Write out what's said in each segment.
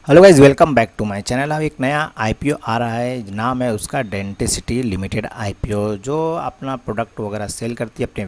Hello guys, welcome back to my channel. अब एक नया आईपीओ आ रहा है, नाम है उसका डेंटिसिटी लिमिटेड आईपीओ, जो अपना प्रोडक्ट वगैरह सेल करती है अपने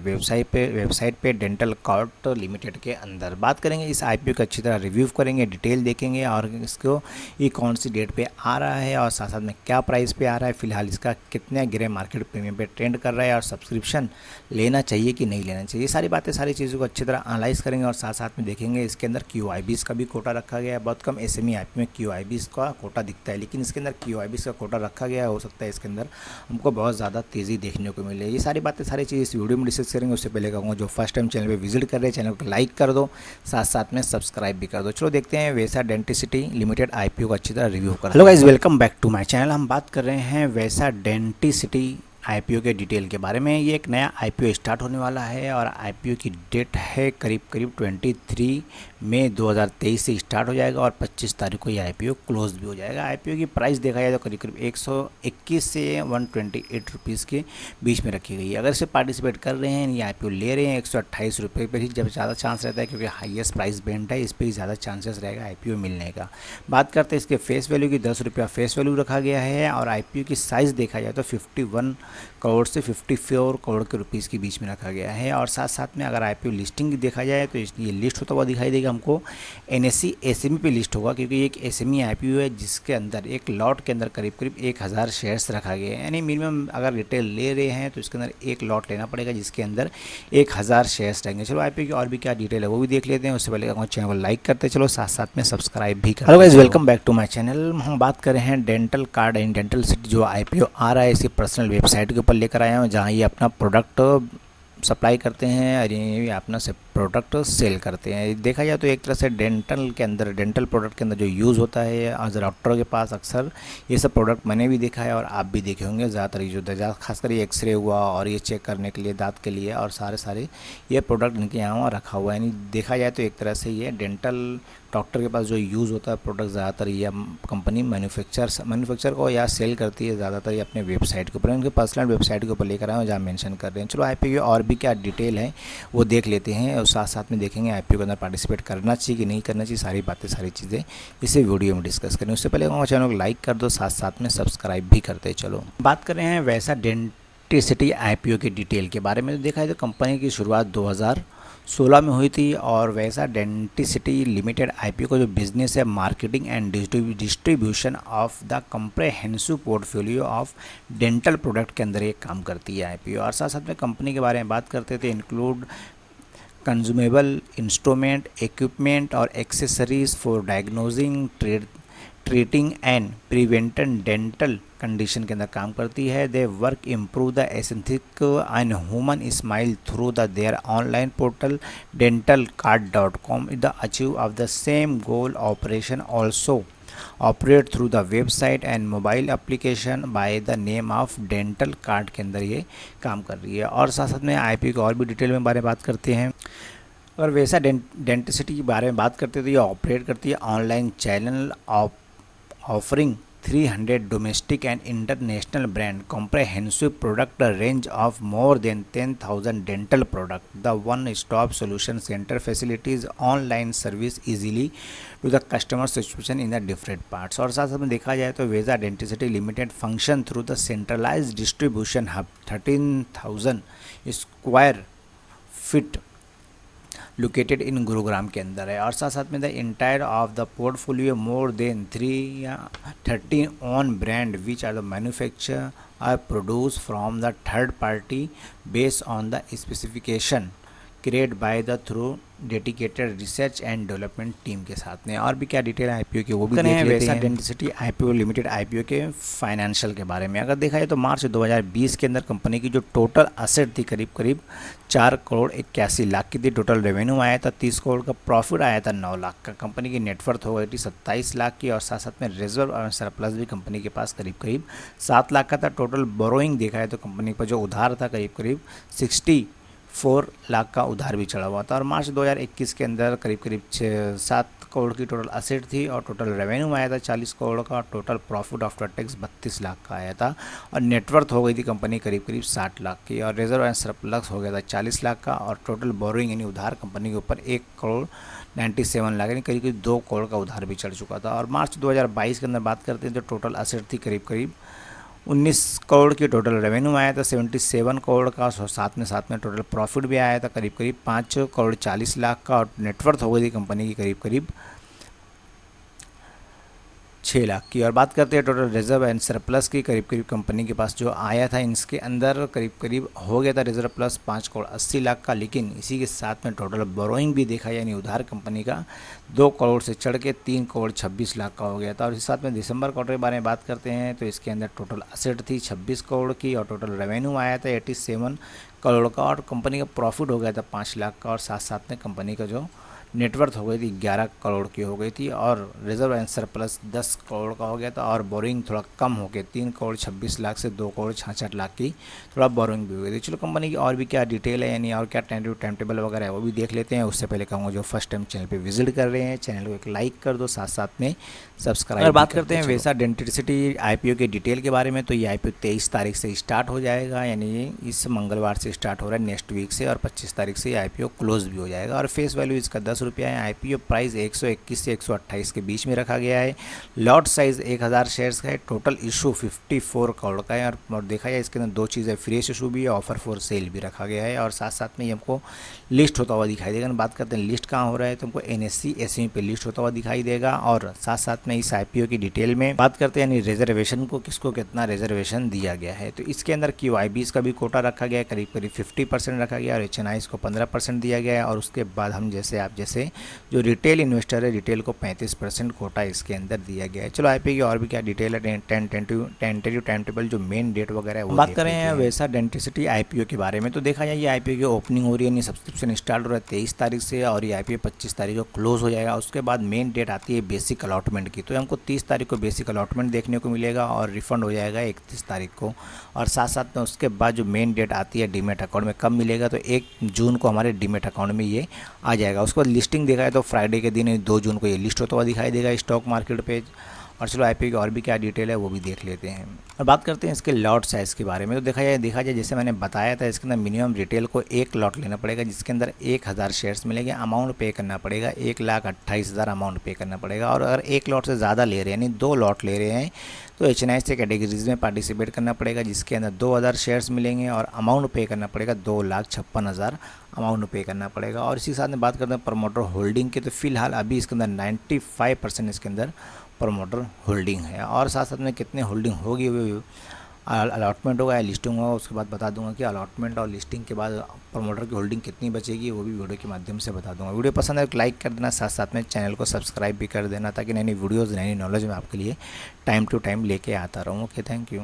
वेबसाइट पे डेंटल कॉर्ट लिमिटेड के अंदर। बात करेंगे इस आईपीओ का, अच्छी तरह रिव्यू करेंगे, डिटेल देखेंगे और इसको ये कौन सी डेट पे आ रहा है और साथ साथ में क्या प्राइस पे आ रहा है, फिलहाल इसका कितने गिरे मार्केट प्रीमियम पे ट्रेंड कर रहा है और सब्सक्रिप्शन लेना चाहिए कि नहीं लेना चाहिए। ये सारी बातें, सारी चीज़ों को अच्छी तरह एनालाइज करेंगे और साथ साथ में देखेंगे इसके अंदर क्यूआईबीस का भी कोटा रखा गया है। बहुत कम एसएमई में क्यूआईबीस का कोटा दिखता है, लेकिन इसके अंदर क्यूआईबीस का कोटा रखा गया है। हो सकता है इसके अंदर हमको बहुत ज़्यादा तेज़ी देखने को मिले। ये सारी बातें, सारी चीज़ इस वीडियो में डिस्कस करेंगे। उससे पहले कहूँगा, जो फर्स्ट टाइम चैनल पे विजिट कर रहे हैं, चैनल को लाइक कर दो, साथ साथ में सब्सक्राइब भी कर दो। चलो देखते हैं वैसा डेंटिसिटी लिमिटेड आईपीओ का अच्छी तरह रिव्यू कर। Hello guys, welcome back to my channel. हम बात कर रहे हैं वैसा डेंटिसिटी आईपीओ के डिटेल के बारे में। ये एक नया आईपीओ स्टार्ट होने वाला है और आईपीओ की डेट है करीब 23 मई 2023 से स्टार्ट हो जाएगा और 25 तारीख को ये आईपीओ क्लोज भी हो जाएगा। आईपीओ की प्राइस देखा जाए तो करीब करीब 121 से 128 रुपीज़ के बीच में रखी गई है। अगर इसे पार्टिसिपेट कर रहे हैं, ये आईपीओ ले रहे हैं 128 रुपये पर ही जब ज़्यादा चांस रहता है, क्योंकि हाईएस्ट प्राइस बैंड है, इस पर ही ज़्यादा चांसेस रहेगा आईपीओ मिलने का। बात करते हैं इसके फेस वैल्यू की, 10 रुपया फेस वैल्यू रखा गया है और आईपीओ की साइज़ देखा जाए तो 51 करोड़ से 54 करोड़ के रुपीज़ के बीच में रखा गया है। और साथ साथ में अगर आईपीओ लिस्टिंग देखा जाए तो ये लिस्ट होता हुआ दिखाई देगा हमको। एनएससी एसएमई पे लिस्ट होगा, क्योंकि एक एसएमई आईपीओ है जिसके अंदर एक लॉट के अंदर करीब करीब 1000 शेयर्स रखा गया है। यानी मिनिमम अगर रिटेल ले रहे हैं तो इसके अंदर एक लॉट लेना पड़ेगा जिसके अंदर 1000 शेयर्स रहेंगे। चलो आईपीओ की और भी क्या डिटेल है वो भी देख लेते हैं। उससे पहले चैनल को लाइक करते चलो, साथ साथ में सब्सक्राइब भी करें। Hello guys, welcome back to my channel. हम बात कर रहे हैं dental card and dental city जो आईपीओ आ रहा है, इसी पर्सनल वेबसाइट के ऊपर लेकर आया हूँ, जहाँ ये अपना प्रोडक्ट सप्लाई करते हैं और ये अपना से प्रोडक्ट सेल करते हैं। देखा जाए तो एक तरह से डेंटल के अंदर, डेंटल प्रोडक्ट के अंदर जो यूज़ होता है एज डॉक्टरों के पास अक्सर ये सब प्रोडक्ट मैंने भी देखा है और आप भी देखे होंगे। ज़्यादातर यूज होता है, खासकर ये एक्सरे हुआ और ये चेक करने के लिए, दांत के लिए, और सारे ये प्रोडक्ट इनके यहाँ रखा हुआ है। यानी देखा जाए तो एक तरह से ये डेंटल डॉक्टर के पास जो यूज़ होता है प्रोडक्ट, ज़्यादातर ये कंपनी मैन्युफैक्चर को या सेल करती है ज़्यादातर ये अपने वेबसाइट के ऊपर, उनके पर्सनल वेबसाइट के ऊपर लेकर आए हैं जहाँ मेंशन कर रहे हैं। चलो आईपीओ की और भी क्या डिटेल है वो देख लेते हैं और साथ साथ में देखेंगे आईपीओ के अंदर पार्टिसिपेट करना चाहिए कि नहीं करना चाहिए। सारी बातें, सारी चीज़ें इसे वीडियो में डिस्कस करें। उससे पहले चैनल को लाइक कर दो, साथ साथ में सब्सक्राइब भी करते चलो। बात कर रहे हैं वैसा डेंटिसिटी आईपीओ की डिटेल के बारे में। तो देखा जाए तो कंपनी की शुरुआत 2016 में हुई थी और वैसा डेंटिसिटी लिमिटेड आईपीओ का जो बिजनेस है, marketing and distribution of the comprehensive portfolio of dental product के अंदर ये काम करती है आईपीओ। और साथ साथ में कंपनी के बारे में बात करते थे, इंक्लूड कंज्यूमेबल इंस्ट्रूमेंट, इक्विपमेंट और accessories for diagnosing, treating and preventing dental condition के अंदर काम करती है। They work improve the aesthetic and human smile through the their online portal dentalcard.com। The achieve of the same goal operation also operate through the website and mobile application by the name of dental card के अंदर ये काम कर रही है। और साथ साथ में आईपीओ की और भी डिटेल में बारे में बात करते हैं। अगर वैसा डेंटिसिटी के बारे में बात करते हैं तो ये ऑपरेट करती है online channel offering 300 domestic and international brand comprehensive product range of more than 10,000 dental product. The one-stop solution center facilities online service easily to the customer situation in the different parts। और साथ में देखा जाए तो Veja Denticity limited function through the centralised distribution hub 13,000 square feet located in Gurugram के अंदर है। और साथ साथ में the entire of the portfolio more than 13 on brand which are the manufacture or produce from the third party based on the specification create by the through dedicated research and development team के साथ में। और भी क्या detail है IPO की वो भी देख लेते हैं। डेंटिसिटी आईपीओ लिमिटेड आईपीओ के फाइनेंशियल के बारे में अगर देखा जाए तो मार्च 2020 के अंदर कंपनी की जो टोटल असेट थी करीब करीब 4 करोड़ 81 लाख की थी। टोटल रेवेन्यू आया था 30 करोड़ का, प्रॉफिट आया था 9 लाख का। कंपनी की नेटवर्थ हो गई थी 27 लाख की और साथ साथ में रिजर्व और सरप्लस भी कंपनी के पास करीब करीब 7 लाख का था। टोटल बोरोइंग देखा है तो कंपनी पर जो उधार था करीब करीब 4 लाख का उधार भी चढ़ा हुआ था। और मार्च 2021 के अंदर करीब करीब 7 करोड़ की टोटल असेट थी और टोटल रेवेन्यू आया था 40 करोड़ का, और total profit after tax 32 lakh का आया था। और नेटवर्थ हो गई थी कंपनी करीब करीब 60 लाख की, और रिजर्व एंड सरप्लस हो गया था 40 लाख का, और टोटल बोरिंग यानी उधार कंपनी के ऊपर 1 करोड़ 97 लाख यानी करीब करीब 2 करोड़ का उधार भी चढ़ चुका था। और मार्च 2022 के अंदर बात करते हैं तो टोटल असेट थी करीब करीब 19 करोड़ की, टोटल रेवेन्यू आया था 77 करोड़ का, और साथ में टोटल प्रॉफिट भी आया था करीब करीब 5 करोड़ 40 लाख का, और नेटवर्थ हो गई थी कंपनी की करीब करीब 6 लाख की। और बात करते हैं टोटल रिजर्व एंड सरप्लस की, करीब करीब कंपनी के पास जो आया था इसके अंदर करीब करीब हो गया था रिजर्व प्लस 5 करोड़ 80 लाख का, लेकिन इसी के साथ में टोटल बोरोइंग भी देखा यानी उधार कंपनी का 2 करोड़ से चढ़ के 3 करोड़ 26 लाख का हो गया था। और इस साथ में दिसंबर क्वार्टर के बारे में बात करते हैं तो इसके अंदर टोटल असेट थी 26 करोड़ की, और टोटल रेवेन्यू आया था 87 करोड़ का, और कंपनी का प्रॉफिट हो गया था 5 लाख का, और साथ में कंपनी का जो नेटवर्थ हो गई थी 11 करोड़ की हो गई थी, और रिजर्व एंड सरप्लस 10 करोड़ का हो गया था, और बोरिंग थोड़ा कम हो गया 3 करोड़ 26 लाख से 2 करोड़ 66 लाख की थोड़ा बोरिंग भी हो गई थी। चलो कंपनी की और भी क्या डिटेल है यानी और क्या टाइम टेबल वगैरह है वो भी देख लेते हैं। उससे पहले कहूँगा जो फर्स्ट टाइम चैनल पर विजिट कर रहे हैं चैनल को एक लाइक कर दो, साथ में सब्सक्राइब। अगर बात करते हैं वैसा डेंटिसिटी IPO के डिटेल के बारे में तो ये IPO 23 तारीख से स्टार्ट हो जाएगा, यानी इस मंगलवार से स्टार्ट हो रहा है नेक्स्ट वीक से, और 25 तारीख से IPO क्लोज भी हो जाएगा। और फेस वैल्यू इसका 10 रुपया है। IPO प्राइस 121 से 128 के बीच में रखा गया है। लॉट साइज 1000 शेयर्स का है। टोटल इशू 54 करोड़ का है, और देखा जाए इसके अंदर 2 चीज़ें फ्रेश इशू भी है, ऑफर फॉर सेल भी रखा गया है, और साथ में ये हमको लिस्ट होता हुआ दिखाई देगा। बात करते हैं लिस्ट कहाँ हो रहा है तो हमको NSE SME पे लिस्ट होता हुआ दिखाई देगा। और साथ में इस IPO की डिटेल में बात करते हैं यानी रिजर्वेशन को किसको कितना रिजर्वेशन दिया गया है। तो इसके अंदर QIBs का भी कोटा रखा गया है, करीब करीब 50% रखा गया, और HNIs को 15% दिया गया है। और उसके बाद हम जैसे जो रिटेल इन्वेस्टर है रिटेल को 35% कोटा इसके अंदर दिया गया है। चलो IPO की और भी क्या डिटेल है, टेंटेटिव टाइम टेबल जो मेन डेट वगैरह है वो बात करें हैं वैसा डेंटिसिटी IPO के बारे में तो देखा जाए ये IPO की ओपनिंग हो रही है यानी सब्सक्रिप्शन स्टार्ट हो रहा है 23 तारीख से, और ये IPO 25 तारीख को क्लोज हो जाएगा। उसके बाद मेन डेट आती है बेसिक अलॉटमेंट की, तो हमको 30 तारीख को बेसिक अलॉटमेंट देखने को मिलेगा, और रिफंड हो जाएगा 31 तारीख को। और साथ में उसके बाद जो मेन डेट आती है डीमेट अकाउंट में कब मिलेगा तो 1 जून को हमारे डीमेट अकाउंट में ये आ जाएगा। उसके बाद लिस्टिंग देखा है तो फ्राइडे के दिन 2 जून को ये लिस्ट होता हुआ दिखाई देगा स्टॉक मार्केट पे। और चलो IPO की और भी क्या डिटेल है वो भी देख लेते हैं। और बात करते हैं इसके लॉट साइज़ के बारे में तो देखा जाए जैसे मैंने बताया था इसके अंदर मिनिमम रिटेल को 1 लॉट लेना पड़ेगा, जिसके अंदर 1000 शेयर्स मिलेंगे। अमाउंट पे करना पड़ेगा 1,28,000 अमाउंट पे करना पड़ेगा। और अगर 1 लॉट से ज़्यादा ले रहे हैं यानी 2 लॉट ले रहे हैं तो HNI से कैटेगरीज में पार्टिसिपेट करना पड़ेगा, जिसके अंदर 2000 शेयर्स मिलेंगे, और अमाउंट पे करना पड़ेगा 2,56,000 अमाउंट पे करना पड़ेगा। और इसी साथ में बात करते हैं प्रमोटर होल्डिंग की, तो फिलहाल अभी इसके अंदर 95% इसके अंदर प्रमोटर होल्डिंग है। और साथ में कितने होल्डिंग होगी वो अलॉटमेंट होगा या लिस्टिंग होगा उसके बाद बता दूंगा कि अलॉटमेंट और लिस्टिंग के बाद प्रमोटर की होल्डिंग कितनी बचेगी वो भी वीडियो के माध्यम से बता दूंगा। वीडियो पसंद है तो लाइक कर देना, साथ में चैनल को सब्सक्राइब भी कर देना ताकि नई वीडियोज़ नई नॉलेज में आपके लिए टाइम टू टाइम लेके आता रहूँ। Okay, thank you.